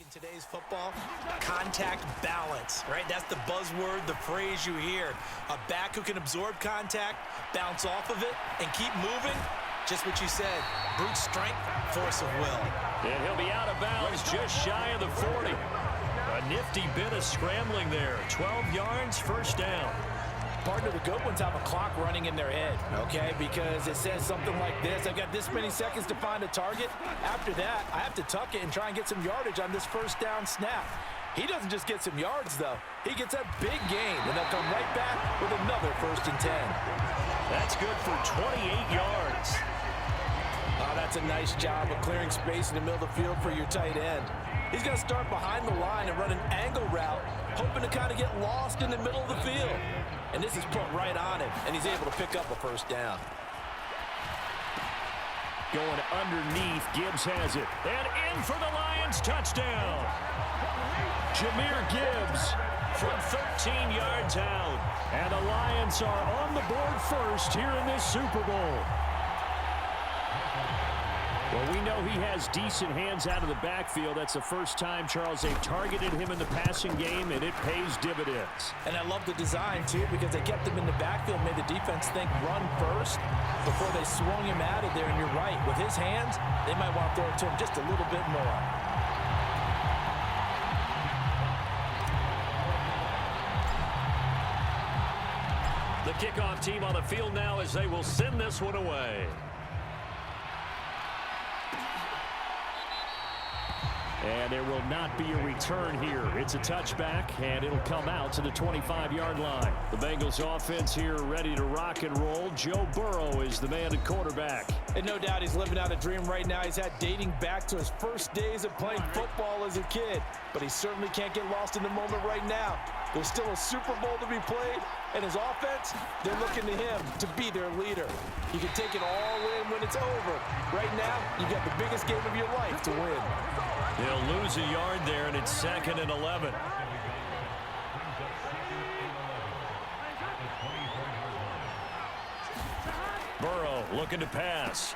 In today's football, contact balance, right? That's the buzzword, the phrase you hear. A back who can absorb contact, bounce off of it, and keep moving. Just what you said, brute strength, force of will. And he'll be out of bounds just shy of the 40. A nifty bit of scrambling there. 12 yards, first down. Partner, the good ones have a clock running in their head, okay? Because it says something like this. I've got this many seconds to find a target. After that, I have to tuck it and try and get some yardage on this first down snap. He doesn't just get some yards, though. He gets a big gain, and they'll come right back with another 1st and 10. That's good for 28 yards. Oh, that's a nice job of clearing space in the middle of the field for your tight end. He's going to start behind the line and run an angle route, hoping to kind of get lost in the middle of the field. And this is put right on him, and he's able to pick up a 1st down. Going underneath, Gibbs has it. And in for the Lions, touchdown. Jahmyr Gibbs from 13 yards out. And the Lions are on the board first here in this Super Bowl. Well, we know he has decent hands out of the backfield. That's the first time, Charles, they've targeted him in the passing game, and it pays dividends. And I love the design, too, because they kept him in the backfield, made the defense think run first before they swung him out of there. And you're right, with his hands, they might want to throw it to him just a little bit more. The kickoff team on the field now as they will send this one away. And there will not be a return here. It's a touchback, and it'll come out to the 25-yard line. The Bengals offense here ready to rock and roll. Joe Burrow is the man at quarterback. And no doubt he's living out a dream right now. He's had dating back to his first days of playing football as a kid. But he certainly can't get lost in the moment right now. There's still a Super Bowl to be played, and his offense, they're looking to him to be their leader. You can take it all in when it's over. Right now, you've got the biggest game of your life to win. They'll lose a yard there, and it's 2nd and 11. Burrow looking to pass.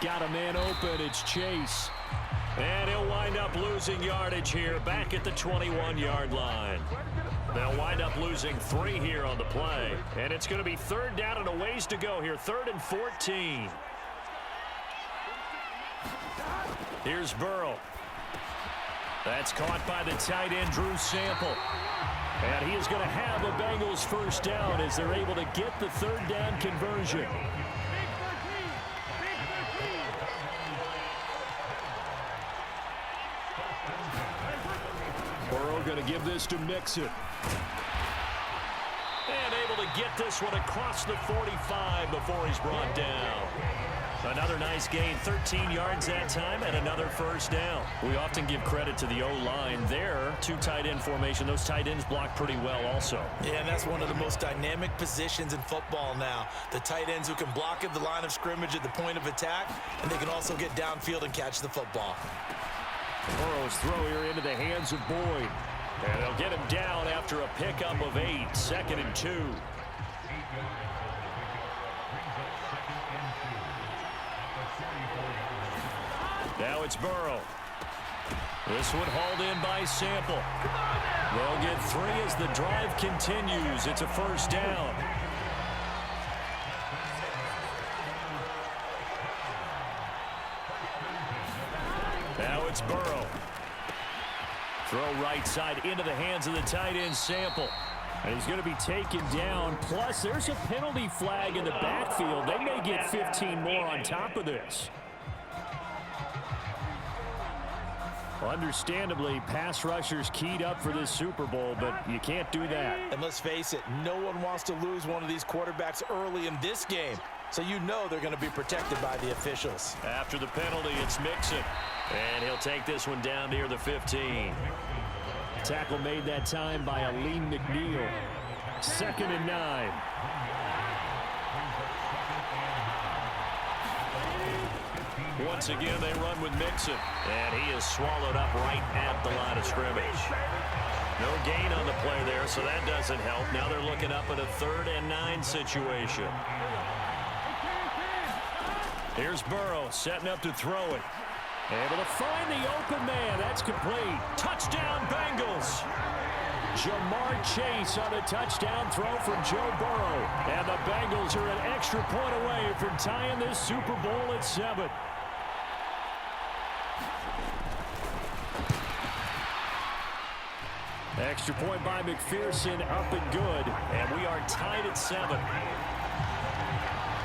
Got a man open. It's Chase. And he'll wind up losing yardage here back at the 21-yard line. They'll wind up losing 3 here on the play. And it's going to be 3rd down and a ways to go here. 3rd and 14. Here's Burrow. That's caught by the tight end, Drew Sample. And he is going to have a Bengals 1st down as they're able to get the 3rd down conversion. Burrow going to give this to Mixon. And able to get this one across the 45 before he's brought down. Another nice gain, 13 yards that time, and another 1st down. We often give credit to the O-line there. 2 tight end formation. Those tight ends block pretty well also. Yeah, and that's one of the most dynamic positions in football now. The tight ends who can block at the line of scrimmage at the point of attack, and they can also get downfield and catch the football. Burrow's throw here into the hands of Boyd. And they'll get him down after a pickup of 8. 2nd and 2. Now it's Burrow. This one hauled in by Sample. They'll get 3 as the drive continues. It's a 1st down. Now it's Burrow. Throw right side into the hands of the tight end, Sample. And he's going to be taken down. Plus, there's a penalty flag in the backfield. They may get 15 more on top of this. Understandably, pass rushers keyed up for this Super Bowl, but you can't do that. And let's face it, no one wants to lose one of these quarterbacks early in this game. So you know they're going to be protected by the officials. After the penalty, it's Mixon. And he'll take this one down near the 15. Tackle made that time by Aleem McNeil. 2nd and 9. Once again, they run with Mixon. And he is swallowed up right at the line of scrimmage. No gain on the play there, so that doesn't help. Now they're looking up at a 3rd and 9 situation. Here's Burrow setting up to throw it. Able to find the open man. That It's complete. Touchdown, Bengals. Jamar Chase on a touchdown throw from Joe Burrow. And the Bengals are an extra point away from tying this Super Bowl at 7. Extra point by McPherson, up and good. And we are tied at 7.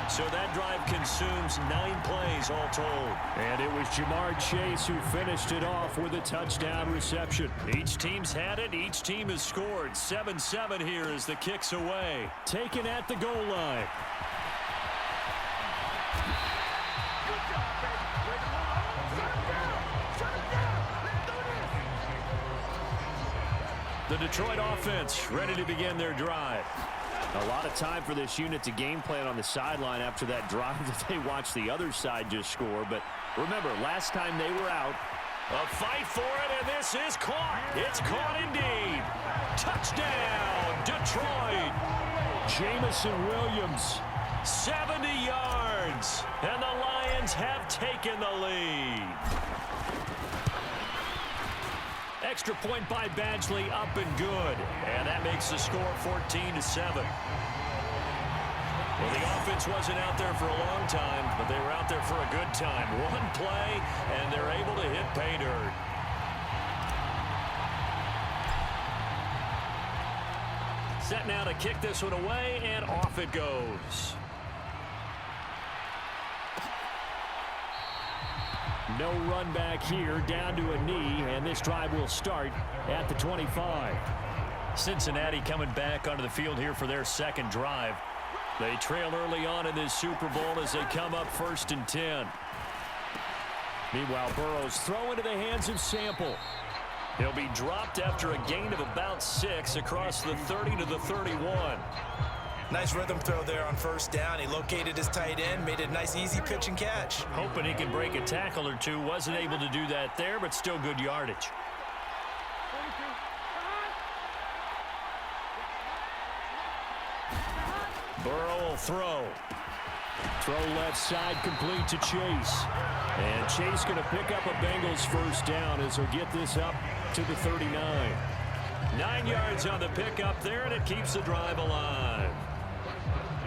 So that drive consumes 9 plays all told. And it was Jamar Chase who finished it off with a touchdown reception. Each team's had it. Each team has scored. 7-7 here as the kick's away. Taken at the goal line. The Detroit offense ready to begin their drive. A lot of time for this unit to game plan on the sideline after that drive that they watched the other side just score. But remember, last time they were out, a fight for it, and this is caught. It's caught indeed. Touchdown, Detroit. Jamison Williams, 70 yards, and the Lions have taken the lead. Extra point by Badgley, up and good. And that makes the score 14-7. Well, the offense wasn't out there for a long time, but they were out there for a good time. One play, and they're able to hit pay dirt. Set now to kick this one away, and off it goes. No run back here, down to a knee, and this drive will start at the 25. Cincinnati coming back onto the field here for their second drive. They trail early on in this Super Bowl as they come up 1st and 10. Meanwhile, Burrow's throw into the hands of Sample. He'll be dropped after a gain of about 6 across the 30 to the 31. Nice rhythm throw there on 1st down. He located his tight end, made it a nice, easy pitch and catch. Hoping he can break a tackle or two. Wasn't able to do that there, but still good yardage. Burrow will throw. Throw left side complete to Chase. And Chase going to pick up a Bengals 1st down as he'll get this up to the 39. 9 yards on the pickup there, and it keeps the drive alive.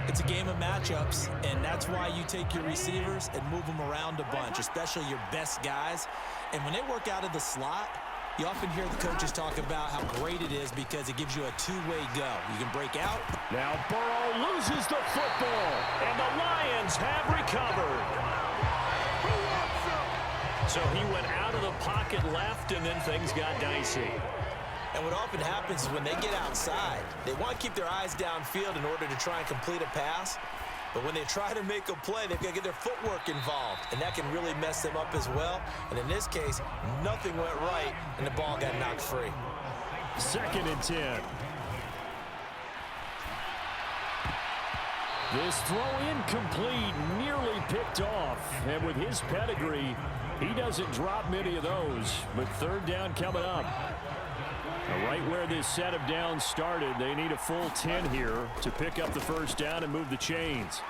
It's a game of matchups, and that's why you take your receivers and move them around a bunch, especially your best guys. And when they work out of the slot, you often hear the coaches talk about how great it is because it gives you a two-way go. You can break out. Now Burrow loses the football, and the Lions have recovered. So he went out of the pocket left, and then things got dicey. And what often happens is when they get outside, they want to keep their eyes downfield in order to try and complete a pass. But when they try to make a play, they've got to get their footwork involved, and that can really mess them up as well. And in this case, nothing went right, and the ball got knocked free. 2nd and 10. This throw incomplete, nearly picked off. And with his pedigree, he doesn't drop many of those. But 3rd down coming up. Right where this set of downs started, they need a full 10 here to pick up the 1st down and move the chains.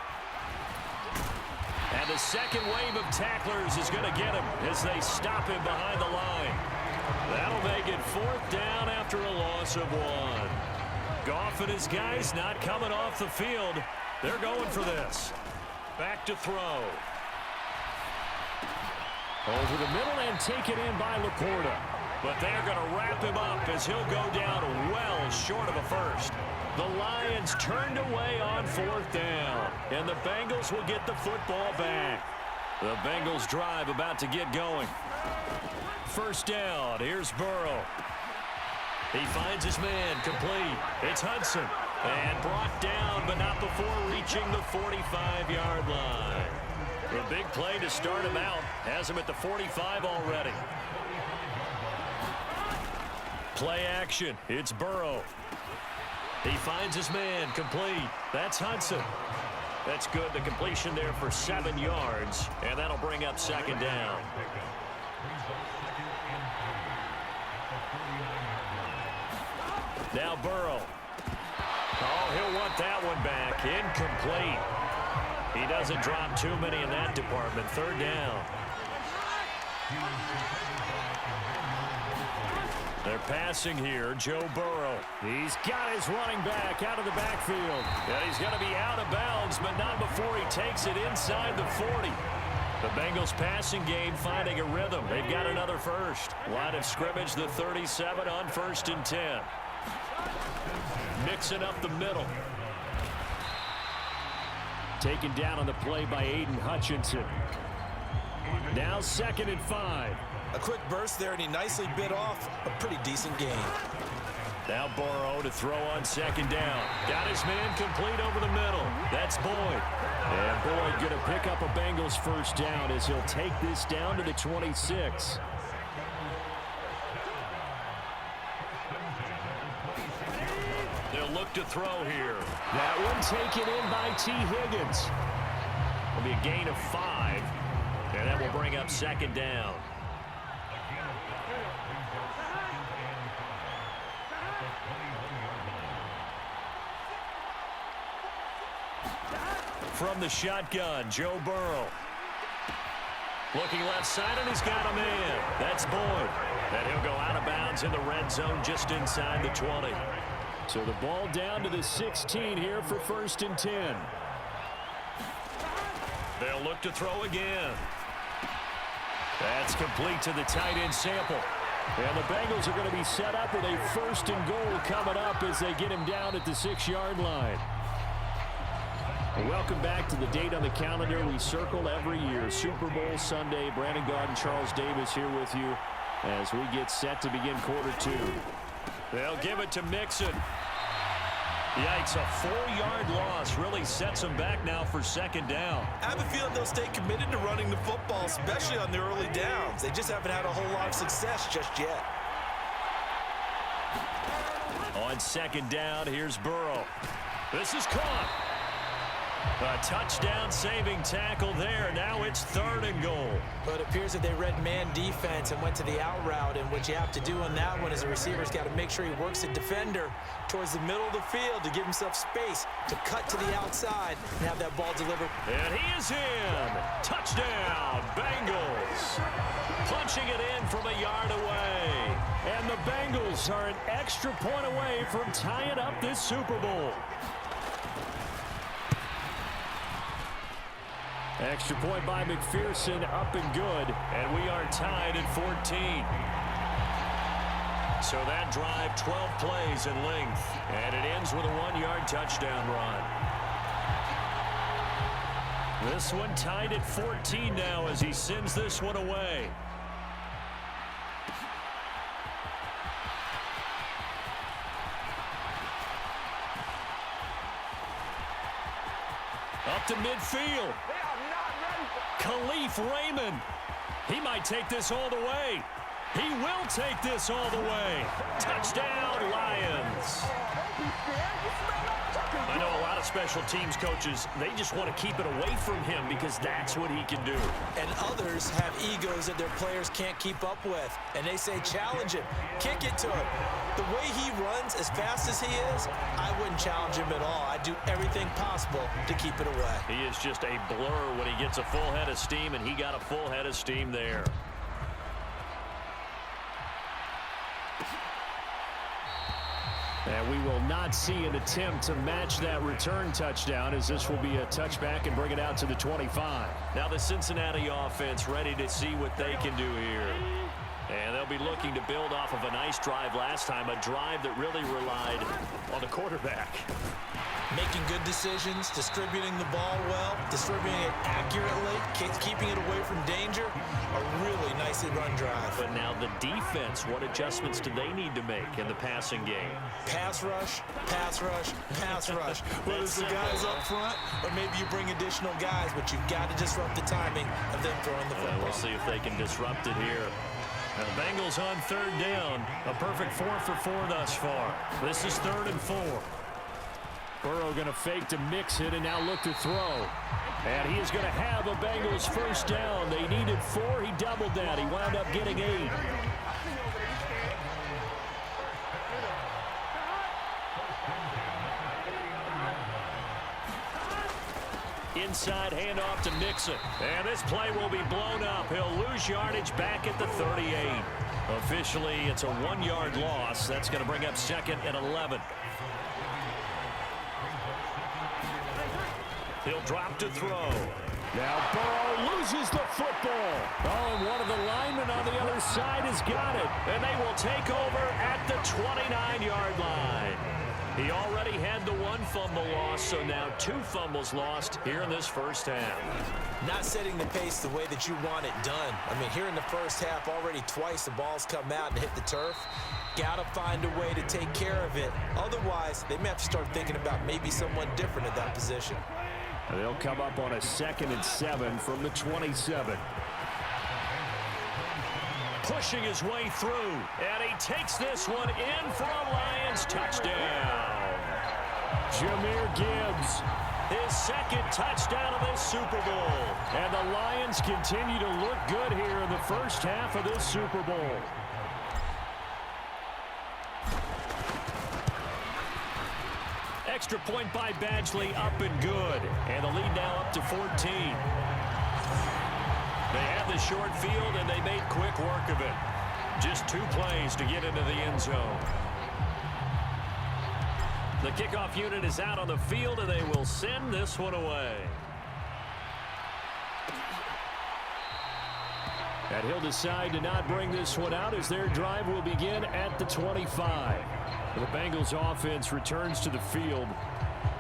And the second wave of tacklers is going to get him as they stop him behind the line. That'll make it 4th down after a loss of 1. Goff and his guys not coming off the field. They're going for this. Back to throw. Over the middle and taken in by LaPorta. But they're going to wrap him up as he'll go down well short of a first. The Lions turned away on 4th down, and the Bengals will get the football back. The Bengals drive about to get going. 1st down, here's Burrow. He finds his man complete. It's Hudson, and brought down, but not before reaching the 45-yard line. The big play to start him out has him at the 45 already. Play action. It's Burrow. He finds his man complete. That's Hudson. That's good. The completion there for 7 yards, and that'll bring up 2nd down. Now Burrow. Oh, he'll want that one back. Incomplete. He doesn't drop too many in that department. 3rd down. They're passing here. Joe Burrow. He's got his running back out of the backfield. And he's going to be out of bounds, but not before he takes it inside the 40. The Bengals passing game finding a rhythm. They've got another first. Line of scrimmage, the 37 on 1st and 10. Mixing up the middle. Taken down on the play by Aiden Hutchinson. Now 2nd and 5. A quick burst there, and he nicely bit off a pretty decent gain. Now Burrow to throw on 2nd down. Got his man complete over the middle. That's Boyd. And Boyd going to pick up a Bengals first down as he'll take this down to the 26. They'll look to throw here. That one taken in by T. Higgins. It'll be a gain of 5. And that will bring up 2nd down. From the shotgun, Joe Burrow. Looking left side, and he's got a man. That's Boyd. And he'll go out of bounds in the red zone just inside the 20. So the ball down to the 16 here for 1st and 10. They'll look to throw again. That's complete to the tight end Sample. And the Bengals are going to be set up with a 1st and goal coming up as they get him down at the 6-yard line. Well, welcome back to the date on the calendar we circle every year. Super Bowl Sunday. Brandon Garden, Charles Davis here with you as we get set to begin quarter 2. They'll give it to Mixon. Yikes, a 4-yard loss really sets them back now for 2nd down. I have a feeling they'll stay committed to running the football, especially on the early downs. They just haven't had a whole lot of success just yet. On 2nd down, here's Burrow. This is caught. A touchdown-saving tackle there. Now it's 3rd and goal. But it appears that they read man defense and went to the out route. And what you have to do on that one is the receiver's got to make sure he works the defender towards the middle of the field to give himself space to cut to the outside and have that ball delivered. And he is in. Touchdown, Bengals. Punching it in from a yard away. And the Bengals are an extra point away from tying up this Super Bowl. Extra point by McPherson, up and good, and we are tied at 14. So that drive, 12 plays in length, and it ends with a 1-yard touchdown run. This one tied at 14 now as he sends this one away. Up to midfield. Khalif Raymond. He might take this all the way. He will take this all the way. Touchdown, Lions. I know a lot of special teams coaches, they just want to keep it away from him because that's what he can do. And others have egos that their players can't keep up with. And they say, challenge him, kick it to him. The way he runs as fast as he is, I wouldn't challenge him at all. I'd do everything possible to keep it away. He is just a blur when he gets a full head of steam, and he got a full head of steam there. And we will not see an attempt to match that return touchdown, as this will be a touchback and bring it out to the 25. Now the Cincinnati offense ready to see what they can do here. And they'll be looking to build off of a nice drive last time, a drive that really relied on the quarterback. Making good decisions, distributing the ball well, distributing it accurately, keeping it away from danger. A really nicely run drive. But now the defense, what adjustments do they need to make in the passing game? Pass rush, pass rush, pass rush. Whether it's the guys up front or maybe you bring additional guys, but you've got to disrupt the timing of them throwing the football. We'll see if they can disrupt it here. Now the Bengals on 3rd down. A perfect 4 for 4 thus far. This is 3rd and 4. Burrow going to fake to mix it and now look to throw. And he is going to have a Bengals first down. They needed 4. He doubled that. He wound up getting 8. inside handoff to Nixon. And this play will be blown up. He'll lose yardage back at the 38. Officially, it's a 1-yard loss. That's going to bring up 2nd and 11. He'll drop to throw. Now Burrow loses the football. Oh, and one of the linemen on the other side has got it. And they will take over at the 29-yard line. He already had the 1 fumble loss, so now 2 fumbles lost here in this first half. Not setting the pace the way that you want it done. I mean, here in the first half, already twice the ball's come out and hit the turf. Got to find a way to take care of it. Otherwise, they may have to start thinking about maybe someone different at that position. They'll come up on a 2nd and 7 from the 27. Pushing his way through, and he takes this one in for a Lions touchdown. Jahmyr Gibbs. His 2nd touchdown of this Super Bowl. And the Lions continue to look good here in the first half of this Super Bowl. Extra point by Badgley, up and good. And the lead now up to 14. They had the short field, and they made quick work of it. Just 2 plays to get into the end zone. The kickoff unit is out on the field, and they will send this one away. And he'll decide to not bring this one out as their drive will begin at the 25. The Bengals offense returns to the field.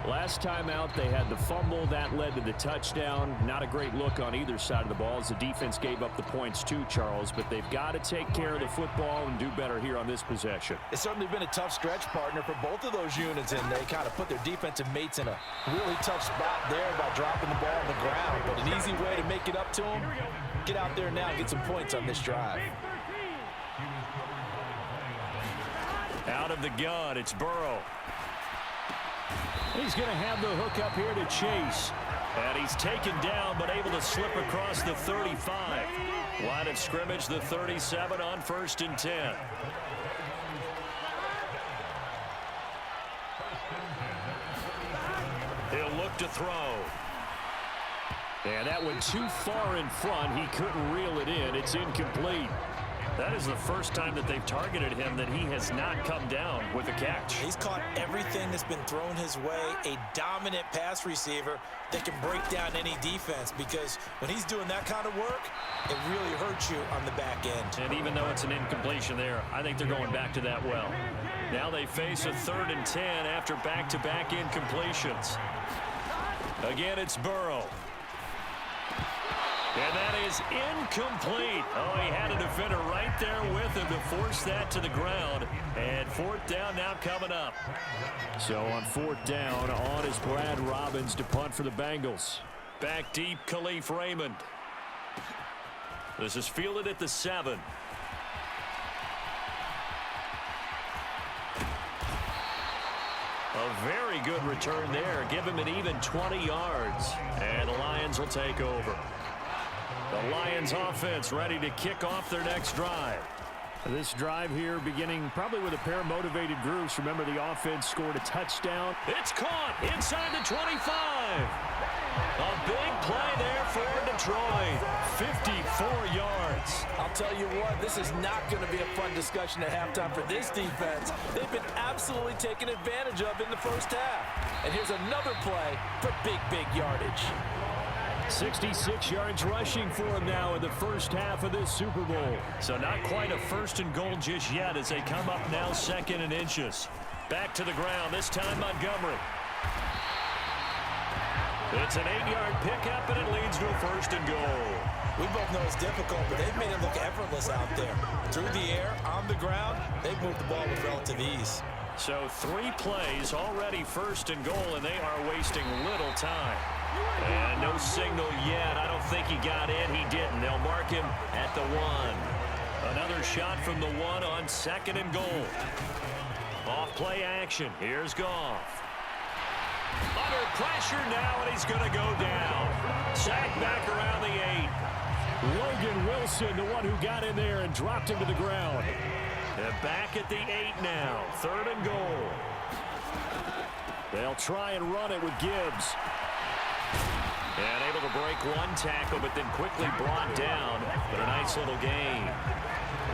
Last time out, they had the fumble. That led to the touchdown. Not a great look on either side of the ball as the defense gave up the points too, Charles. But they've got to take care of the football and do better here on this possession. It's certainly been a tough stretch, partner, for both of those units, and they kind of put their defensive mates in a really tough spot there by dropping the ball on the ground. But an easy way to make it up to them, get out there now and get some points on this drive. Out of the gun, it's Burrow. He's going to have the hook up here to Chase. And he's taken down, but able to slip across the 35. Line of scrimmage, the 37 on 1st and 10. He'll look to throw. And that went too far in front. He couldn't reel it in. It's incomplete. That is the first time that they've targeted him that he has not come down with a catch. He's caught everything that's been thrown his way. A dominant pass receiver that can break down any defense, because when he's doing that kind of work, it really hurts you on the back end. And even though it's an incompletion there, I think they're going back to that well. Now they face a 3rd and 10 after back-to-back incompletions. Again, it's Burrow. And that is incomplete. Oh, he had a defender right there with him to force that to the ground. And 4th down now coming up. So on 4th down, on is Brad Robbins to punt for the Bengals. Back deep, Khalif Raymond. This is fielded at the 7. A very good return there. Give him an even 20 yards. And the Lions will take over. The Lions offense ready to kick off their next drive. This drive here beginning probably with a pair of motivated groups. Remember, the offense scored a touchdown. It's caught inside the 25. A big play there for Detroit. 54 yards. I'll tell you what, this is not going to be a fun discussion at halftime for this defense. They've been absolutely taken advantage of in the first half. And here's another play for big yardage. 66 yards rushing for him now in the first half of this Super Bowl. So not quite a 1st and goal just yet as they come up now 2nd and inches. Back to the ground, this time Montgomery. It's an 8-yard pickup, and it leads to a 1st and goal. We both know it's difficult, but they've made it look effortless out there. Through the air, on the ground, they've moved the ball with relative ease. So 3 plays already 1st and goal, and they are wasting little time. And no signal yet. I don't think he got in. He didn't. They'll mark him at the 1. Another shot from the 1 on 2nd and goal. Off play action. Here's Goff. Under pressure now, and he's going to go down. Sacked back around the 8. Logan Wilson, the one who got in there and dropped him to the ground. They're back at the 8 now. 3rd and goal. They'll try and run it with Gibbs. And able to break one tackle, but then quickly brought down. But a nice little gain.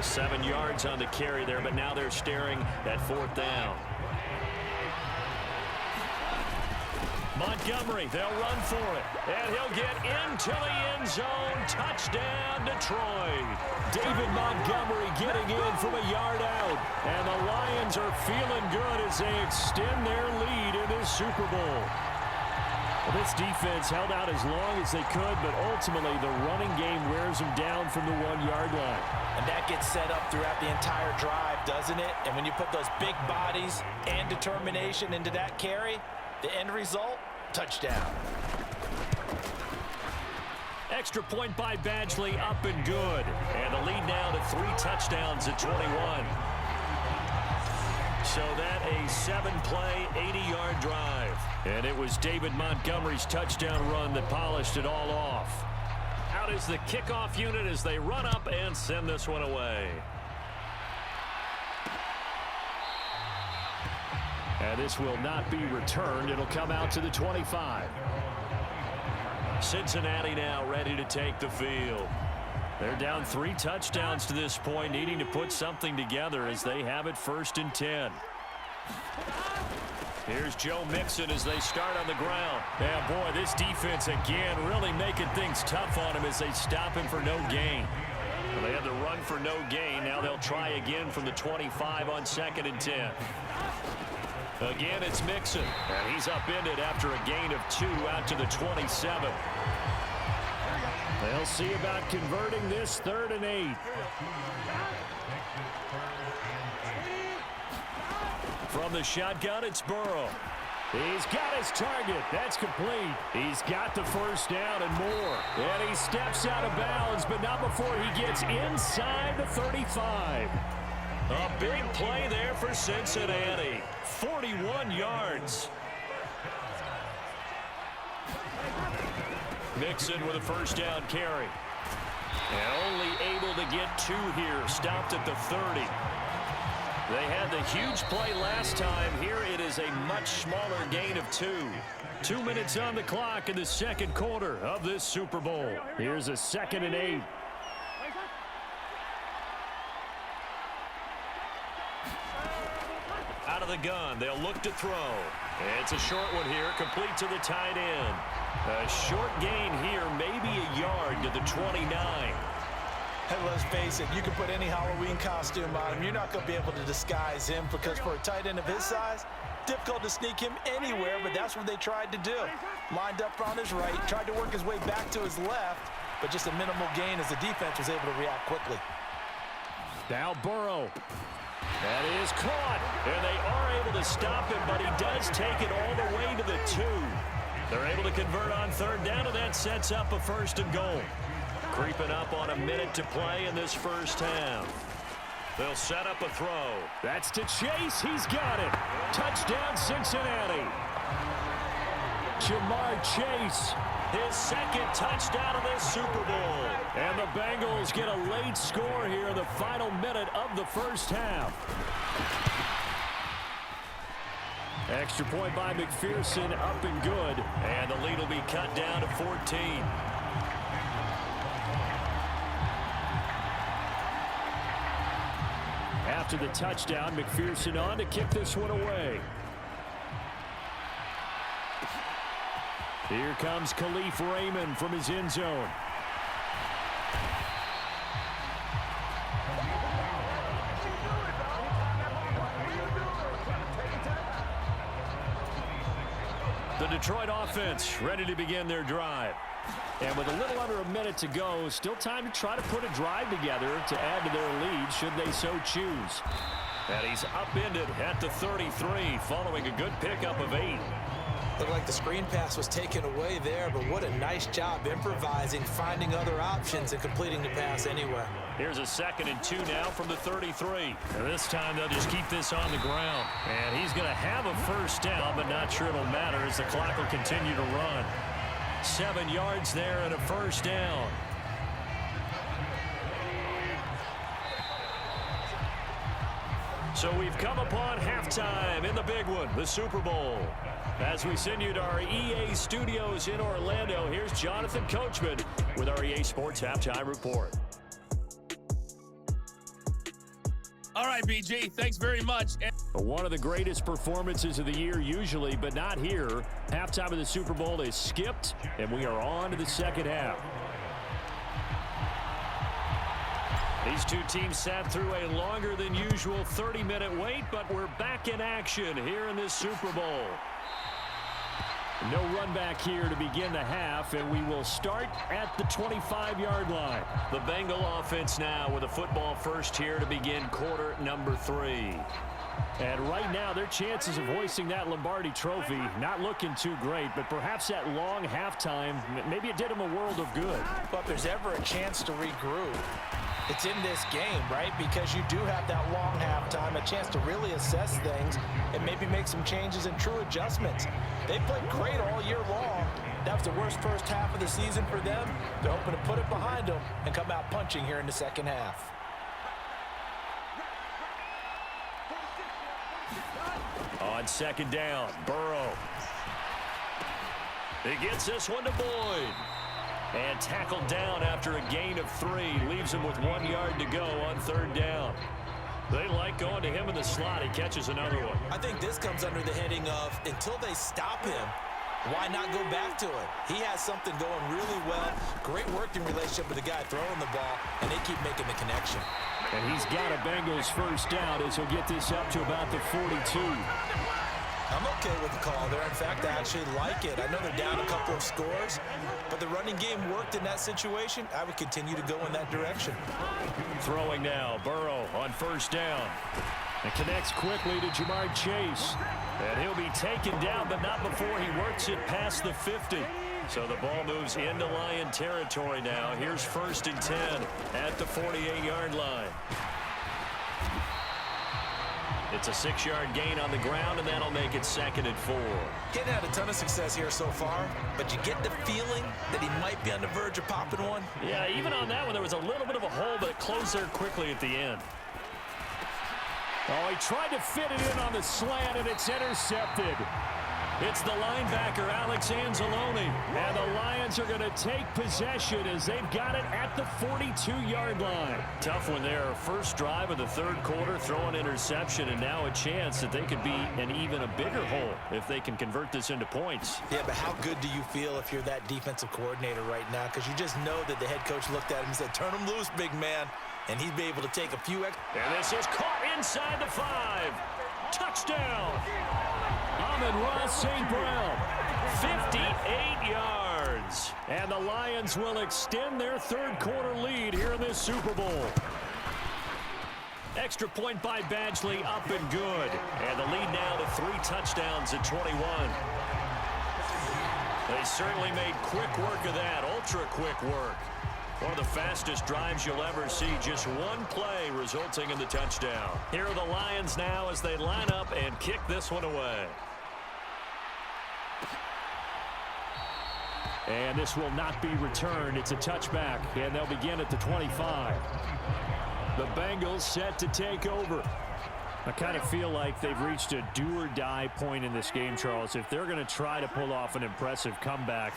7 yards on the carry there, but now they're staring at 4th down. Montgomery, they'll run for it. And he'll get into the end zone. Touchdown, Detroit. David Montgomery getting in from a yard out. And the Lions are feeling good as they extend their lead in this Super Bowl. Well, this defense held out as long as they could, but ultimately the running game wears them down from the 1-yard line. And that gets set up throughout the entire drive, doesn't it? And when you put those big bodies and determination into that carry, the end result, touchdown. Extra point by Badgley, up and good. And the lead now to 3 touchdowns at 21. So that a 7-play, 80-yard drive. And it was David Montgomery's touchdown run that polished it all off. Out is the kickoff unit as they run up and send this one away. And this will not be returned. It'll come out to the 25. Cincinnati now ready to take the field. They're down 3 touchdowns to this point, needing to put something together as they have it 1st and 10. Here's Joe Mixon as they start on the ground. Yeah, boy, this defense again really making things tough on him as they stop him for no gain. Well, they had the run for no gain. Now they'll try again from the 25 on 2nd and 10. Again, it's Mixon, and he's upended after a gain of 2 out to the 27. They'll see about converting this 3rd and 8. From the shotgun, it's Burrow. He's got his target. That's complete. He's got the 1st down and more. And he steps out of bounds, but not before he gets inside the 35. A big play there for Cincinnati. 41 yards. Mixon with a 1st down carry. And only able to get 2 here. Stopped at the 30. They had the huge play last time. Here it is a much smaller gain of 2. 2 minutes on the clock in the 2nd quarter of this Super Bowl. Here's a 2nd and 8. Out of the gun, they'll look to throw. It's a short one here, complete to the tight end. A short gain here, maybe a yard to the 29. Hey, let's face it, you can put any Halloween costume on him. You're not going to be able to disguise him because for a tight end of his size, difficult to sneak him anywhere, but that's what they tried to do. Lined up on his right, tried to work his way back to his left, but just a minimal gain as the defense was able to react quickly. Now Burrow. That is caught, and they are able to stop him, but he does take it all the way to the 2. They're able to convert on 3rd down, and that sets up a 1st and goal. Creeping up on a minute to play in this 1st half. They'll set up a throw. That's to Chase. He's got it. Touchdown, Cincinnati. Jamar Chase. His 2nd touchdown of this Super Bowl. And the Bengals get a late score here in the final minute of the 1st half. Extra point by McPherson, up and good. And the lead will be cut down to 14. After the touchdown, McPherson on to kick this one away. Here comes Khalif Raymond from his end zone. The Detroit offense ready to begin their drive. And with a little under a minute to go, still time to try to put a drive together to add to their lead should they so choose. And he's upended at the 33 following a good pickup of 8. Looked like the screen pass was taken away there, but what a nice job improvising, finding other options, and completing the pass anyway. Here's a 2nd and 2 now from the 33. And this time they'll just keep this on the ground. And he's going to have a 1st down, but not sure it'll matter as the clock will continue to run. 7 yards there and a 1st down. So we've come upon halftime in the big one, the Super Bowl. As we send you to our EA studios in Orlando, here's Jonathan Coachman with our EA Sports Halftime Report. All right, BG, thanks very much. One of the greatest performances of the year usually, but not here. Halftime of the Super Bowl is skipped, and we are on to the second half. These two teams sat through a longer than usual 30-minute wait, but we're back in action here in this Super Bowl. No run back here to begin the half, and we will start at the 25-yard line. The Bengal offense now with a football first here to begin quarter number 3. And right now, their chances of hoisting that Lombardi trophy not looking too great, but perhaps that long halftime, maybe it did them a world of good. But if there's ever a chance to regroup, it's in this game, right? Because you do have that long halftime, a chance to really assess things and maybe make some changes and true adjustments. They played great all year long. That was the worst first half of the season for them. They're hoping to put it behind them and come out punching here in the second half. On second down, Burrow. He gets this one to Boyd. And tackled down after a gain of 3. Leaves him with 1 yard to go on third down. They like going to him in the slot. He catches another one. I think this comes under the heading of until they stop him, why not go back to it? He has something going really well. Great working relationship with the guy throwing the ball, and they keep making the connection. And he's got a Bengals first down as he'll get this up to about the 42. I'm okay with the call there. In fact, I actually like it. I know they're down a couple of scores, but the running game worked in that situation. I would continue to go in that direction. Throwing now, Burrow on first down. And connects quickly to Jamar Chase. And he'll be taken down, but not before he works it past the 50. So the ball moves into Lion territory now. Here's 1st and 10 at the 48-yard line. It's a 6-yard gain on the ground, and that'll make it 2nd and 4. Getting had a ton of success here so far, but you get the feeling that he might be on the verge of popping one. Yeah, even on that one, there was a little bit of a hole, but it closed there quickly at the end. Oh, he tried to fit it in on the slant, and it's intercepted. It's the linebacker, Alex Anzalone. And the Lions are going to take possession as they've got it at the 42-yard line. Tough one there. First drive of the third quarter, throw an interception, and now a chance that they could be an even a bigger hole if they can convert this into points. Yeah, but how good do you feel if you're that defensive coordinator right now? Because you just know that the head coach looked at him and said, turn him loose, big man. And he'd be able to take a few extra. And this is caught inside the 5. Touchdown. Amon-Ra St. Brown. 58 yards. And the Lions will extend their third quarter lead here in this Super Bowl. Extra point by Badgley, up and good. And the lead now to 3 touchdowns at 21. They certainly made quick work of that, ultra quick work. One of the fastest drives you'll ever see, just one play resulting in the touchdown. Here are the Lions now as they line up and kick this one away. And this will not be returned. It's a touchback, and they'll begin at the 25. The Bengals set to take over. I kind of feel like they've reached a do-or-die point in this game, Charles. If they're going to try to pull off an impressive comeback,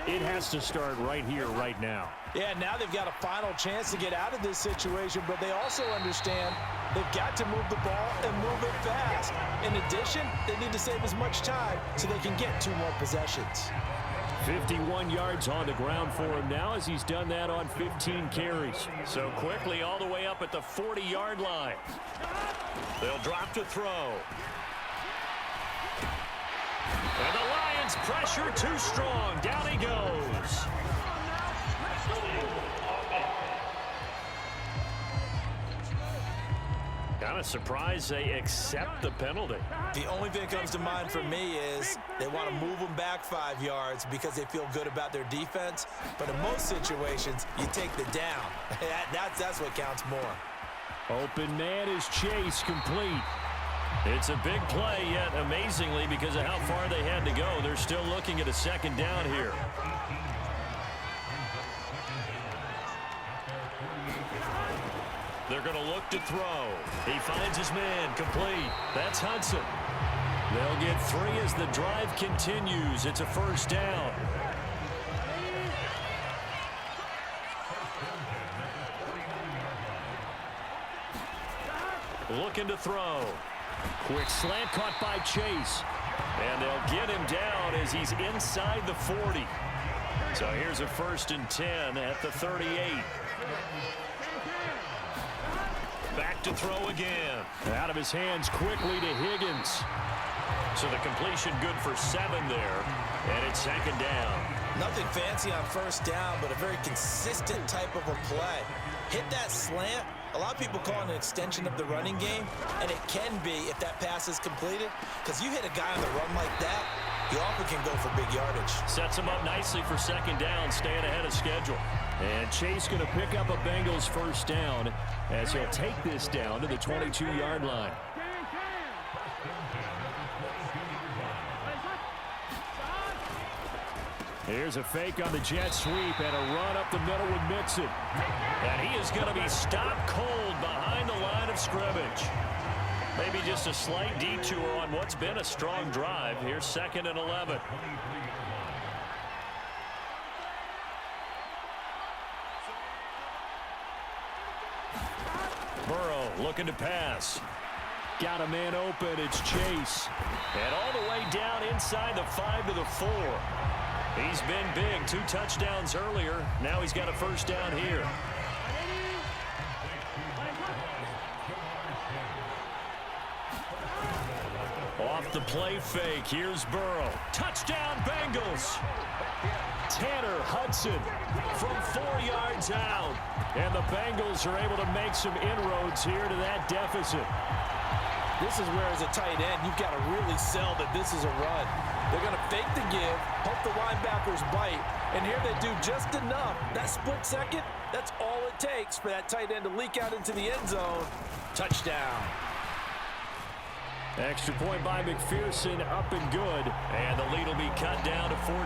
it has to start right here, right now. Yeah, now they've got a final chance to get out of this situation, but they also understand they've got to move the ball and move it fast. In addition, they need to save as much time so they can get 2 more possessions. 51 yards on the ground for him now as he's done that on 15 carries. So quickly all the way up at the 40-yard line. They'll drop to throw. And the Lions pressure too strong. Down he goes. Kind of surprised they accept the penalty. The only thing that comes to mind for me is they want to move them back 5 yards because they feel good about their defense. But in most situations, you take the down. That's what counts more. Open man is Chase, complete. It's a big play, yet amazingly, because of how far they had to go, they're still looking at a second down here. They're going to look to throw. He finds his man, complete. That's Hudson. They'll get 3 as the drive continues. It's a first down. Looking to throw. Quick slant caught by Chase. And they'll get him down as he's inside the 40. So here's a 1st and 10 at the 38. Back to throw again. Out of his hands quickly to Higgins. So the completion good for 7 there. And it's 2nd down. Nothing fancy on 1st down, but a very consistent type of a play. Hit that slant. A lot of people call it an extension of the running game, and it can be if that pass is completed, because you hit a guy on the run like that, he often can go for big yardage. Sets him up nicely for 2nd down, staying ahead of schedule. And Chase going to pick up a Bengals 1st down as he'll take this down to the 22-yard line. Here's a fake on the jet sweep and a run up the middle with Mixon. And he is going to be stopped cold behind the line of scrimmage. Maybe just a slight detour on what's been a strong drive. Here's 2nd and 11. Burrow looking to pass. Got a man open. It's Chase. And all the way down inside the 5 to the 4. He's been big. 2 touchdowns earlier. Now he's got a 1st down here. Off the play fake. Here's Burrow. Touchdown Bengals. Tanner Hudson from 4 yards out. And the Bengals are able to make some inroads here to that deficit. This is where, as a tight end, you've got to really sell that this is a run. They're going to fake the give, hope the linebackers bite, and here they do just enough. That split second, that's all it takes for that tight end to leak out into the end zone. Touchdown. Extra point by McPherson, up and good. And the lead will be cut down to 14.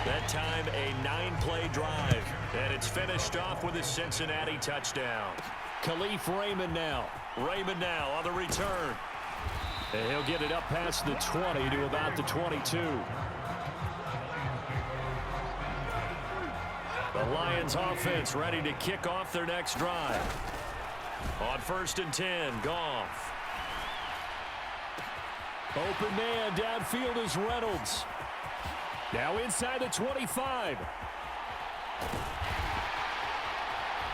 That time a 9-play drive. And it's finished off with a Cincinnati touchdown. Khalif Raymond now. Raymond now on the return. And he'll get it up past the 20 to about the 22. The Lions offense ready to kick off their next drive. On 1st and 10, Goff. Open man, downfield is Reynolds. Now inside the 25.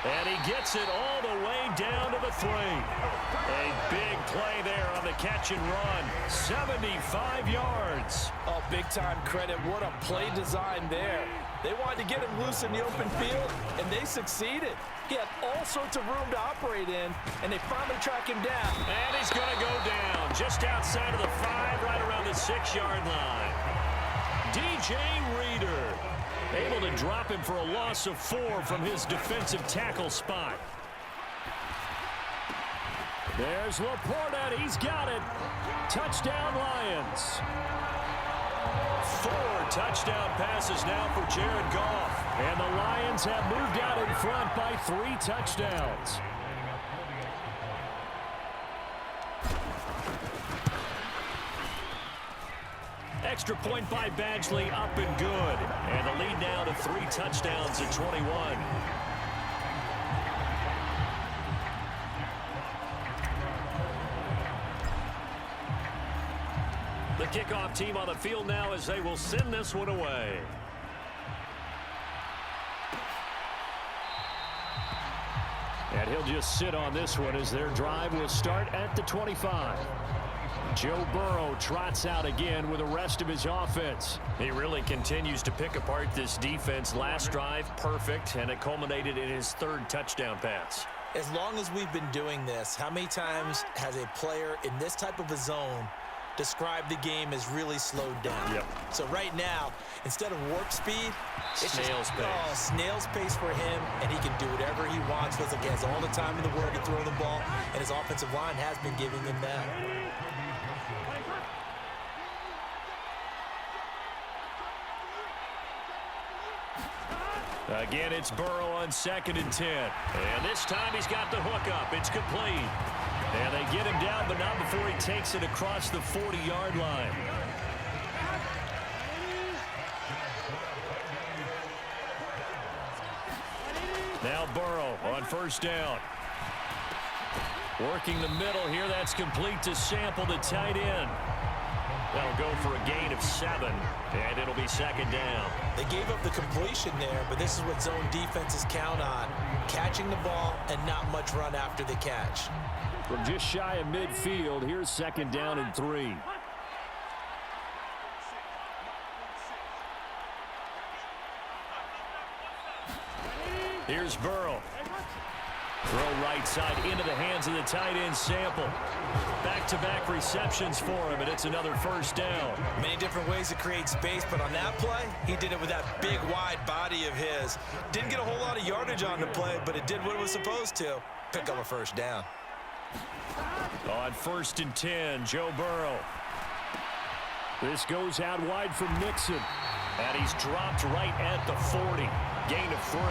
And he gets it all the way down to the 3. A big play there on the catch and run. 75 yards. Oh, big-time credit. What a play design there. They wanted to get him loose in the open field, and they succeeded. He had all sorts of room to operate in, and they finally track him down. And he's going to go down just outside of the 5, right around the 6-yard line. DJ Reader able to drop him for a loss of 4 from his defensive tackle spot. There's Laporta. He's got it. Touchdown, Lions. 4 touchdown passes now for Jared Goff. And the Lions have moved out in front by 3 touchdowns. Extra point by Badgley, up and good. And the lead now to 3 touchdowns at 21. The kickoff team on the field now as they will send this one away. And he'll just sit on this one as their drive will start at the 25. Joe Burrow trots out again with the rest of his offense. He really continues to pick apart this defense. Last drive, perfect, and it culminated in his 3rd touchdown pass. As long as we've been doing this, how many times has a player in this type of a zone described the game as really slowed down? Yep. So right now, instead of warp speed, it's snail's pace. Oh, snail's pace for him, and he can do whatever he wants. Feels like he has all the time in the world to throw the ball, and his offensive line has been giving him that. Again, it's Burrow on 2nd and 10. And this time he's got the hook up. It's complete. And they get him down, but not before he takes it across the 40-yard line. Now Burrow on 1st down. Working the middle here. That's complete to Sample, the tight end. That'll go for a gain of 7, and it'll be 2nd down. They gave up the completion there, but this is what zone defenses count on. Catching the ball and not much run after the catch. From just shy of midfield, here's 2nd down and 3. Here's Burrow. Throw right side into the hands of the tight end Sample. Back-to-back receptions for him, and it's another 1st down. Many different ways to create space, but on that play, he did it with that big, wide body of his. Didn't get a whole lot of yardage on the play, but it did what it was supposed to. Pick up a 1st down. On 1st and 10, Joe Burrow. This goes out wide from Nixon. And he's dropped right at the 40. Gain of 3.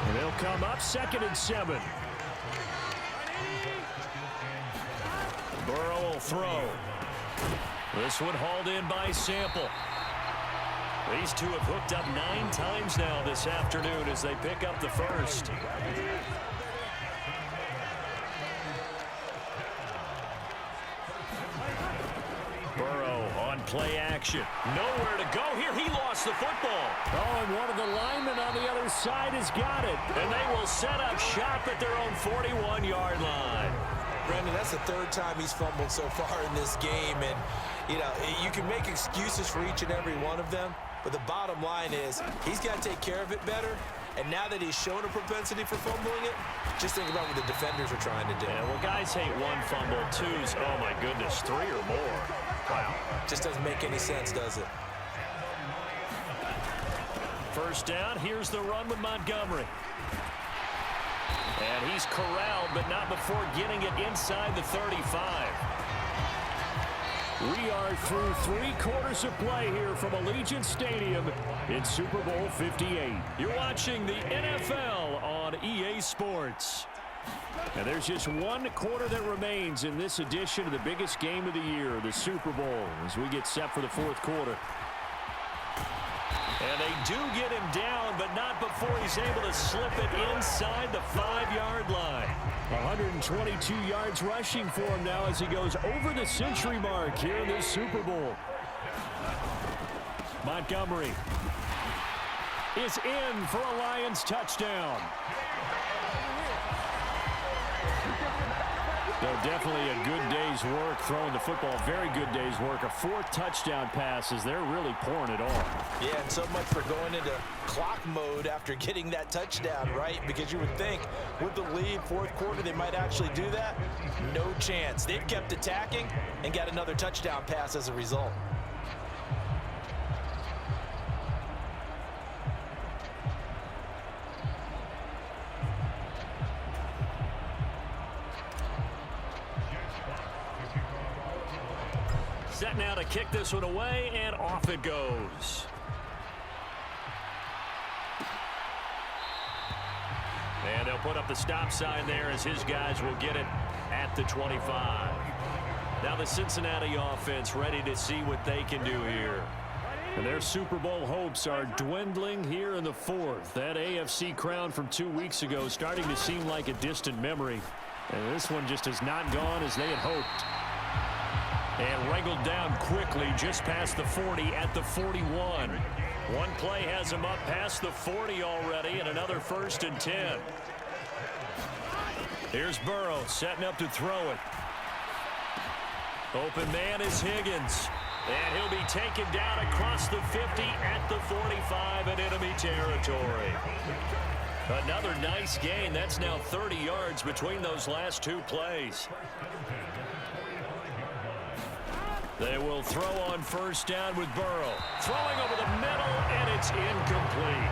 And they'll come up 2nd and 7. Burrow will throw. This one hauled in by Sample. These two have hooked up 9 times now this afternoon as they pick up the 1st. Burrow on play action. Nowhere to go here. He lost the football. Oh, and one of the linemen on the other side has got it. And they will set up shop at their own 41-yard line. Brandon, that's the 3rd time he's fumbled so far in this game. And, you know, you can make excuses for each and every one of them. But the bottom line is he's got to take care of it better. And now that he's shown a propensity for fumbling it, just think about what the defenders are trying to do. Yeah, well, guys hate 1 fumble, 2's, oh, my goodness, 3 or more. Wow. Just doesn't make any sense, does it? 1st down. Here's the run with Montgomery. And he's corralled, but not before getting it inside the 35. We are through 3 quarters of play here from Allegiant Stadium in Super Bowl 58. You're watching the NFL on EA Sports. And there's just 1 quarter that remains in this edition of the biggest game of the year, the Super Bowl, as we get set for the 4th quarter. And they do get him down, but not before he's able to slip it inside the 5-yard line. 122 yards rushing for him now as he goes over the century mark here in this Super Bowl. Montgomery is in for a Lions touchdown. So definitely a good day's work throwing the football. Very good day's work. A 4th touchdown pass as they're really pouring it on. Yeah, and so much for going into clock mode after getting that touchdown, right? Because you would think with the lead, 4th quarter, they might actually do that. No chance. They've kept attacking and got another touchdown pass as a result. Set now to kick this one away, and off it goes. And they'll put up the stop sign there as his guys will get it at the 25. Now the Cincinnati offense ready to see what they can do here. And their Super Bowl hopes are dwindling here in the 4th. That AFC crown from 2 weeks ago starting to seem like a distant memory. And this one just has not gone as they had hoped. And wrangled down quickly just past the 40 at the 41. One play has him up past the 40 already, and another 1st and 10. Here's Burrow setting up to throw it. Open man is Higgins. And he'll be taken down across the 50 at the 45 in enemy territory. Another nice gain. That's now 30 yards between those last 2 plays. They will throw on 1st down with Burrow. Throwing over the middle, and it's incomplete.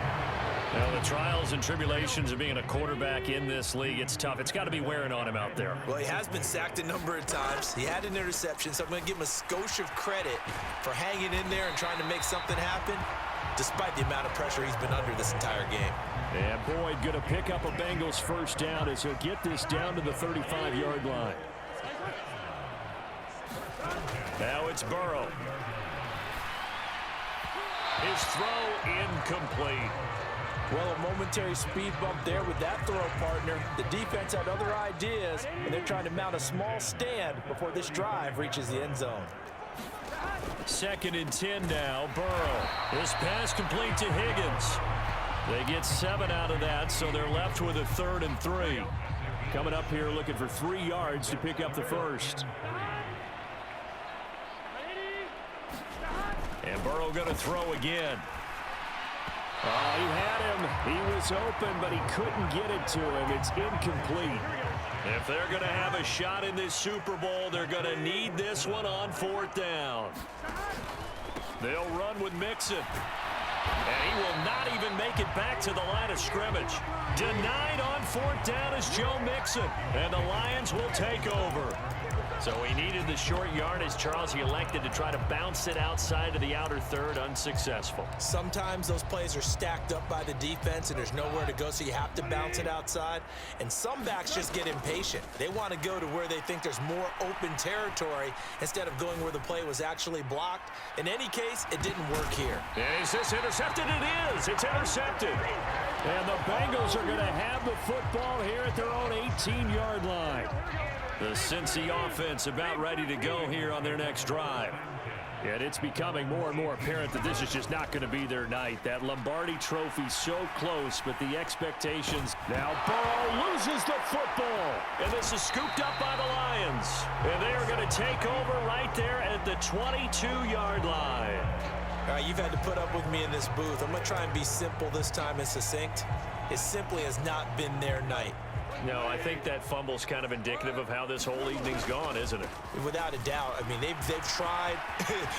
Now, the trials and tribulations of being a quarterback in this league, it's tough. It's got to be wearing on him out there. Well, he has been sacked a number of times. He had an interception, so I'm going to give him a skosh of credit for hanging in there and trying to make something happen. despite the amount of pressure he's been under this entire game. And Boyd going to pick up a Bengals first down as he'll get this down to the 35-yard line. Now it's Burrow. His throw incomplete. Well, a momentary speed bump there with that throw, partner. The defense had other ideas, and they're trying to mount a small stand before this drive reaches the end zone. 2nd and 10 now. Burrow. This pass complete to Higgins. They get 7 out of that, so they're left with a 3rd and 3. Coming up here looking for 3 yards to pick up the first. And Burrow going to throw again. Oh, he had him. He was open, but he couldn't get it to him. It's incomplete. If they're going to have a shot in this Super Bowl, they're going to need this one on 4th down. They'll run with Mixon. And he will not even make it back to the line of scrimmage. Denied on 4th down is Joe Mixon. And the Lions will take over. So he needed the short yardage, Charles. He elected to try to bounce it outside of the outer third, unsuccessful. Sometimes those plays are stacked up by the defense and there's nowhere to go, so you have to bounce it outside. And some backs just get impatient. They want to go to where they think there's more open territory instead of going where the play was actually blocked. In any case, it didn't work here. And is this intercepted? It is. It's intercepted. And the Bengals are going to have the football here at their own 18-yard line. The Cincy offense about ready to go here on their next drive. And it's becoming more and more apparent that this is just not going to be their night. That Lombardi trophy so close, but the expectations. Now Burrow loses the football. And this is scooped up by the Lions. And they are going to take over right there at the 22-yard line. All right, you've had to put up with me in this booth. I'm going to try and be simple this time and succinct. It simply has not been their night. No, I think that fumble's kind of indicative of how this whole evening's gone, isn't it? Without a doubt. I mean, they've tried,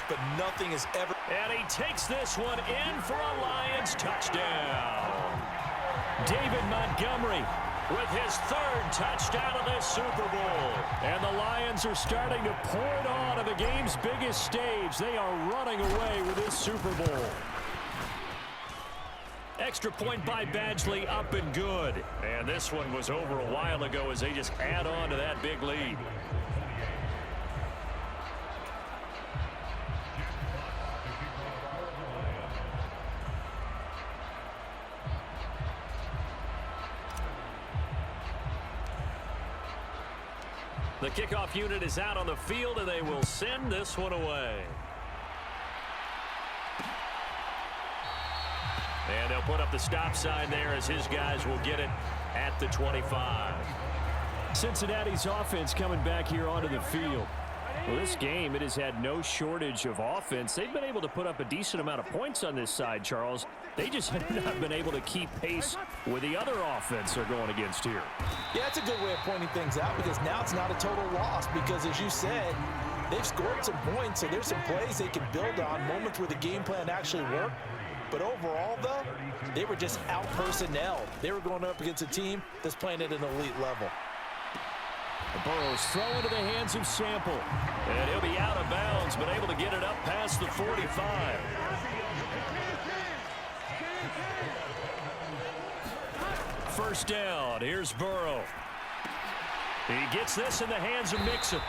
but nothing has ever... And he takes this one in for a Lions touchdown. David Montgomery with his 3rd touchdown of this Super Bowl. And the Lions are starting to pour it on to the game's biggest stage. They are running away with this Super Bowl. Extra point by Badgley, up and good. And this one was over a while ago as they just add on to that big lead. The kickoff unit is out on the field, and they will send this one away. And they'll put up the stop sign there as his guys will get it at the 25. Cincinnati's offense coming back here onto the field. Well, this game, it has had no shortage of offense. They've been able to put up a decent amount of points on this side, Charles. They just have not been able to keep pace with the other offense they're going against here. Yeah, that's a good way of pointing things out because now it's not a total loss because, as you said, they've scored some points, so there's some plays they can build on, moments where the game plan actually worked. But overall, though, they were just out-personnel. They were going up against a team that's playing at an elite level. Burrow's throw into the hands of Sample. And he'll be out of bounds, but able to get it up past the 45. First down, here's Burrow. He gets this in the hands of Mixon.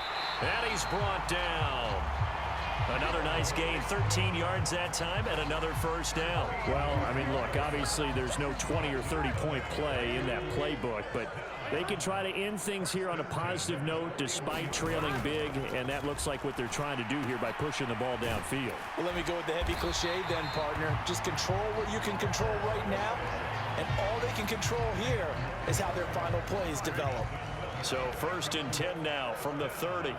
And he's brought down. Another nice gain, 13 yards that time, and another first down. Well, I mean, look, obviously there's no 20 or 30-point play in that playbook, but they can try to end things here on a positive note despite trailing big, and that looks like what they're trying to do here by pushing the ball downfield. Well, let me go with the heavy cliche then, partner. Just control what you can control right now, and all they can control here is how their final plays develop. So 1st and 10 now from the 30.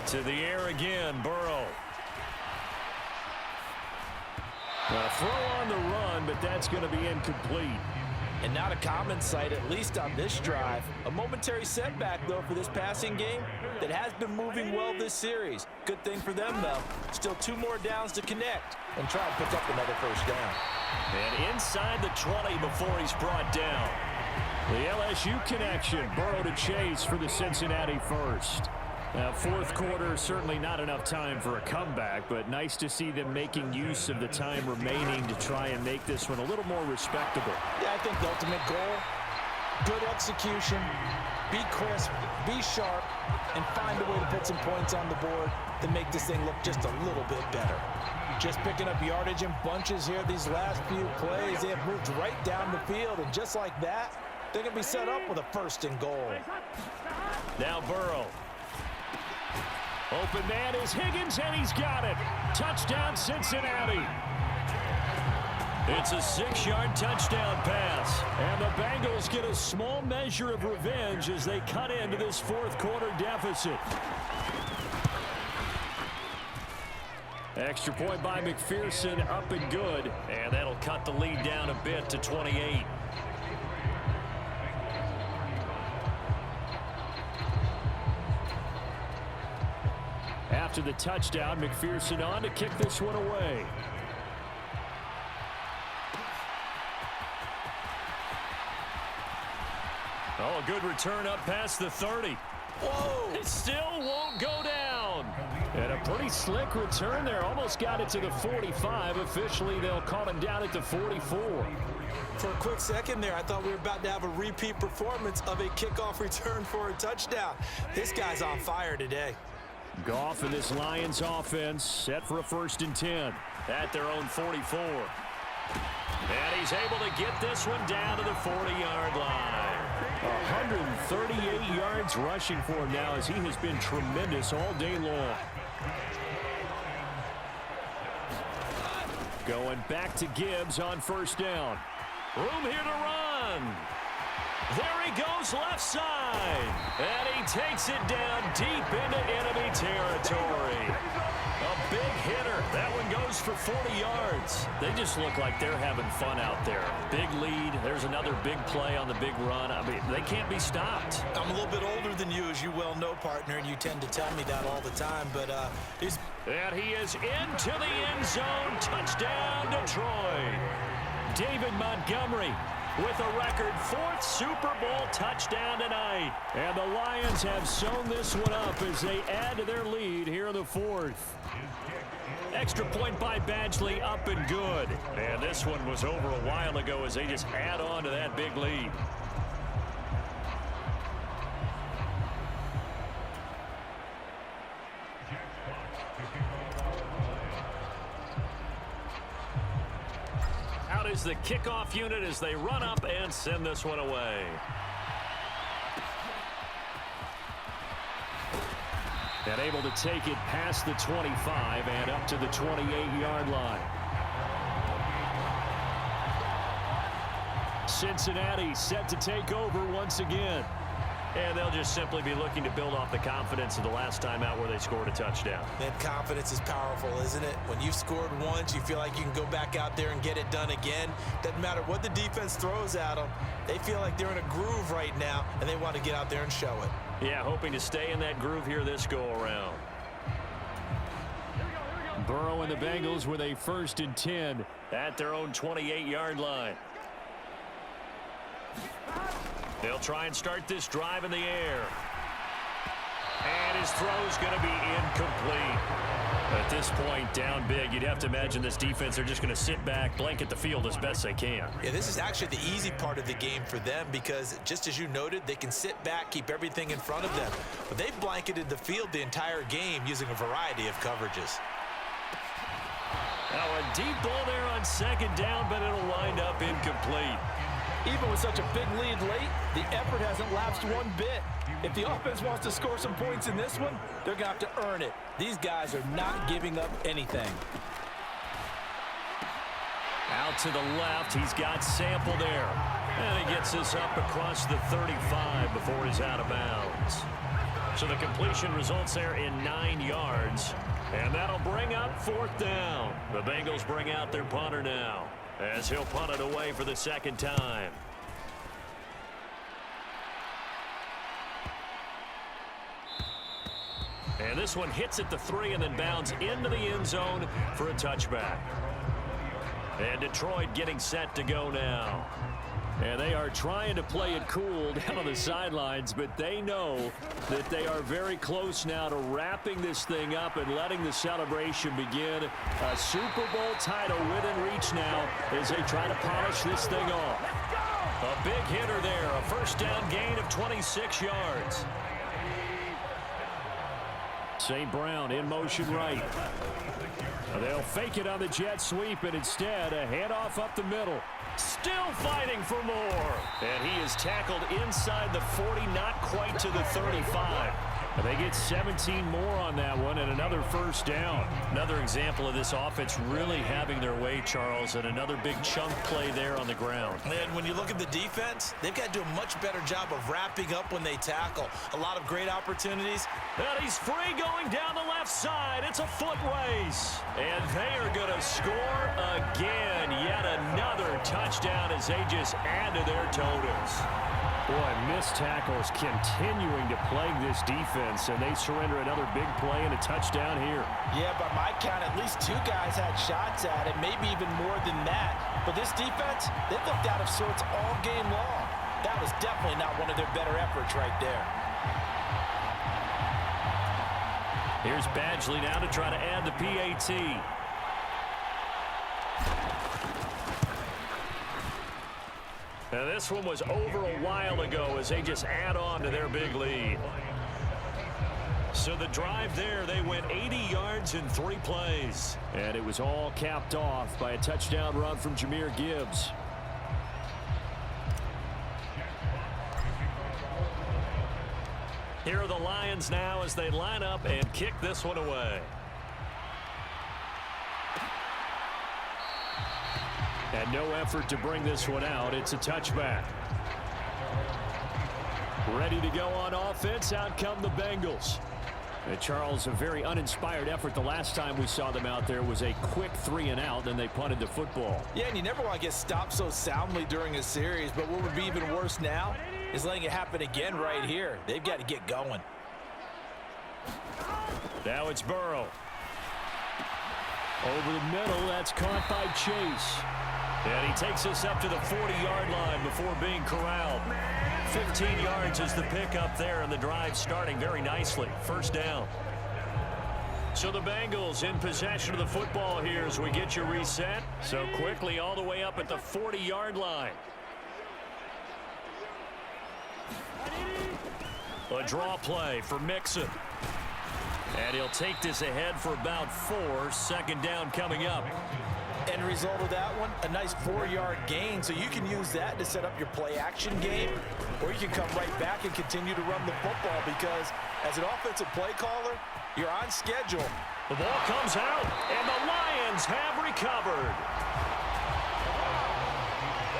To the air again, Burrow. A throw on the run, but that's going to be incomplete. And not a common sight, at least on this drive. A momentary setback, though, for this passing game that has been moving well this series. Good thing for them, though. Still 2 more downs to connect and try to pick up another first down. And inside the 20 before he's brought down. The LSU connection, Burrow to Chase for the Cincinnati first. Fourth quarter, certainly not enough time for a comeback, but nice to see them making use of the time remaining to try and make this one a little more respectable. Yeah, I think the ultimate goal, good execution, be crisp, be sharp, and find a way to put some points on the board to make this thing look just a little bit better. Just picking up yardage in bunches here these last few plays. They have moved right down the field, and just like that, they're going to be set up with a first and goal. Now Burrow. Open man is Higgins, and he's got it. Touchdown, Cincinnati. It's a 6-yard touchdown pass. And the Bengals get a small measure of revenge as they cut into this fourth quarter deficit. Extra point by McPherson, up and good. And that'll cut the lead down a bit to 28. After the touchdown, McPherson on to kick this one away. Oh, a good return up past the 30. Whoa! It still won't go down. And a pretty slick return there. Almost got it to the 45. Officially, they'll call him down at the 44. For a quick second there, I thought we were about to have a repeat performance of a kickoff return for a touchdown. This guy's on fire today. Goff and this Lions offense set for a 1st and 10 at their own 44. And he's able to get this one down to the 40-yard line. 138 yards rushing for him now as he has been tremendous all day long. Going back to Gibbs on 1st down. Room here to run. There he goes left side. And he takes it down deep into enemy territory. A big hitter. That one goes for 40 yards. They just look like they're having fun out there. Big lead. There's another big play on the big run. I mean, they can't be stopped. I'm a little bit older than you, as you well know, partner, and you tend to tell me that all the time. But he's... And he is into the end zone. Touchdown, Detroit. David Montgomery with a record 4th Super Bowl touchdown tonight. And the Lions have sewn this one up as they add to their lead here in the 4th. Extra point by Badgley, up and good. And this one was over a while ago as they just add on to that big lead. Out is the kickoff unit as they run up and send this one away. And able to take it past the 25 and up to the 28-yard line. Cincinnati set to take over once again. And they'll just simply be looking to build off the confidence of the last time out where they scored a touchdown. That confidence is powerful, isn't it? When you've scored once, you feel like you can go back out there and get it done again. Doesn't matter what the defense throws at them. They feel like they're in a groove right now, and they want to get out there and show it. Yeah, hoping to stay in that groove here this go-around. Burrow and the Bengals with a 1st and 10 at their own 28-yard line. They'll try and start this drive in the air. And his throw's going to be incomplete. At this point, down big, you'd have to imagine this defense, they're just going to sit back, blanket the field as best they can. Yeah, this is actually the easy part of the game for them because, just as you noted, they can sit back, keep everything in front of them. But they've blanketed the field the entire game using a variety of coverages. Now a deep ball there on 2nd down, but it'll wind up incomplete. Even with such a big lead late, the effort hasn't lapsed one bit. If the offense wants to score some points in this one, they're going to have to earn it. These guys are not giving up anything. Out to the left, he's got Sample there. And he gets this up across the 35 before he's out of bounds. So the completion results there in 9 yards. And that'll bring up 4th down. The Bengals bring out their punter now, as he'll punt it away for the 2nd time. And this one hits at the 3 and then bounds into the end zone for a touchback. And Detroit getting set to go now. And they are trying to play it cool down on the sidelines, but they know that they are very close now to wrapping this thing up and letting the celebration begin. A Super Bowl title within reach now as they try to polish this thing off. A big hitter there, a first down gain of 26 yards. St. Brown in motion right. They'll fake it on the jet sweep, and instead a handoff up the middle. Still fighting for more. And he is tackled inside the 40, not quite to the 35. And they get 17 more on that one and another first down. Another example of this offense really having their way, Charles, and another big chunk play there on the ground. And when you look at the defense, they've got to do a much better job of wrapping up when they tackle. A lot of great opportunities. And he's free going down the left side. It's a foot race. And they are going to score again. Yet another touchdown as they just add to their totals. Boy, missed tackles continuing to plague this defense, and they surrender another big play and a touchdown here. Yeah, by my count, at least 2 guys had shots at it, maybe even more than that. But this defense, they looked out of sorts all game long. That was definitely not one of their better efforts right there. Here's Badgley now to try to add the PAT. Now this one was over a while ago as they just add on to their big lead. So the drive there, they went 80 yards in 3 plays. And it was all capped off by a touchdown run from Jahmyr Gibbs. Here are the Lions now as they line up and kick this one away. And no effort to bring this one out. It's a touchback. Ready to go on offense. Out come the Bengals. And Charles, a very uninspired effort. The last time we saw them out there was a quick 3 and out, then they punted the football. Yeah, and you never want to get stopped so soundly during a series, but what would be even worse now is letting it happen again right here. They've got to get going. Now it's Burrow. Over the middle, that's caught by Chase. And he takes us up to the 40-yard line before being corralled. 15 yards is the pickup there, and the drive starting very nicely. First down. So the Bengals in possession of the football here as we get you reset. So quickly all the way up at the 40-yard line. A draw play for Mixon. And he'll take this ahead for about 4. Second down coming up. End result of that one, a nice 4-yard gain, so you can use that to set up your play-action game, or you can come right back and continue to run the football because as an offensive play caller, you're on schedule. The ball comes out, and the Lions have recovered.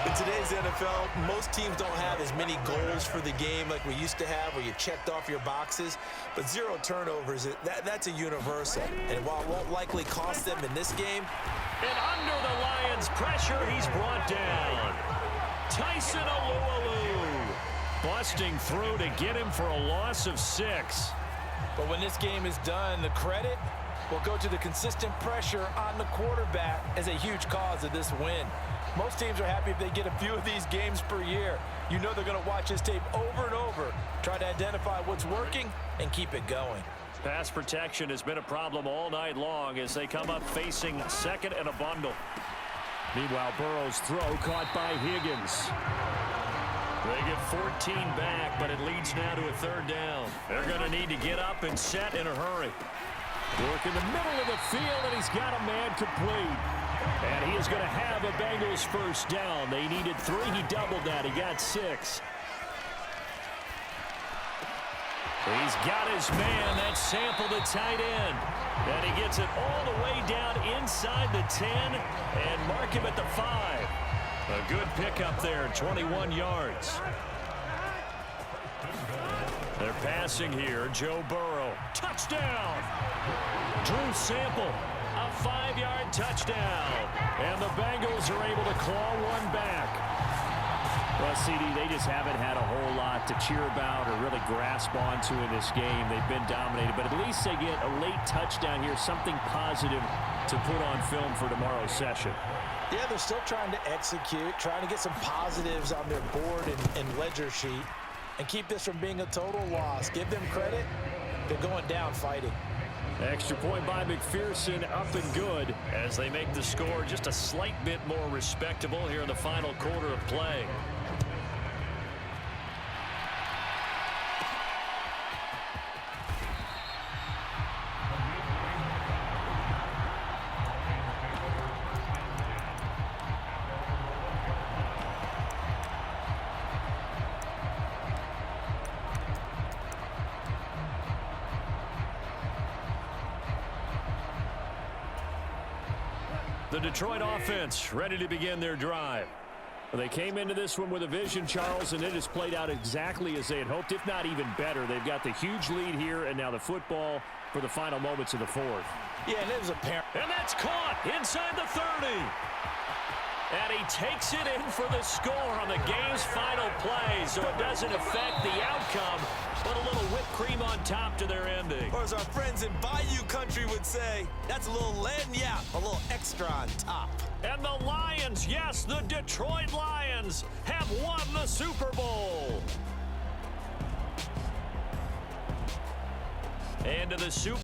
In today's NFL, most teams don't have as many goals for the game like we used to have where you checked off your boxes, but 0 turnovers, that's a universal. And while it won't likely cost them in this game, and under the Lions' pressure, he's brought down. Tyson Alualu busting through to get him for a loss of 6. But when this game is done, the credit will go to the consistent pressure on the quarterback as a huge cause of this win. Most teams are happy if they get a few of these games per year. You know they're going to watch this tape over and over, try to identify what's working, and keep it going. Pass protection has been a problem all night long as they come up facing second and a bundle. Meanwhile, Burrow's throw caught by Higgins. They get 14 back, but it leads now to a 3rd down. They're going to need to get up and set in a hurry. Work in the middle of the field, and he's got a man complete. And he is going to have a Bengals first down. They needed 3. He doubled that. He got 6. He's got his man. That's Sample, the tight end. And he gets it all the way down inside the 10 and mark him at the 5. A good pickup there, 21 yards. They're passing here. Joe Burrow. Touchdown! Drew Sample. A 5-yard touchdown. And the Bengals are able to claw one back. Well, CD, they just haven't had a whole lot to cheer about or really grasp onto in this game. They've been dominated, but at least they get a late touchdown here, something positive to put on film for tomorrow's session. Yeah, they're still trying to execute, trying to get some positives on their board and ledger sheet and keep this from being a total loss. Give them credit. They're going down fighting. Extra point by McPherson, up and good as they make the score just a slight bit more respectable here in the final quarter of play. The Detroit offense ready to begin their drive. They came into this one with a vision, Charles, and it has played out exactly as they had hoped, if not even better. They've got the huge lead here, and now the football for the final moments of the fourth. Yeah, and it was apparent. And that's caught inside the 30. And he takes it in for the score on the game's final play, so it doesn't affect the outcome, but a little whipped cream on top to their ending. Or as our friends in Bayou Country would say, that's a little lagniappe, a little extra on top. And the Lions, yes, the Detroit Lions have won the Super Bowl. And to the Super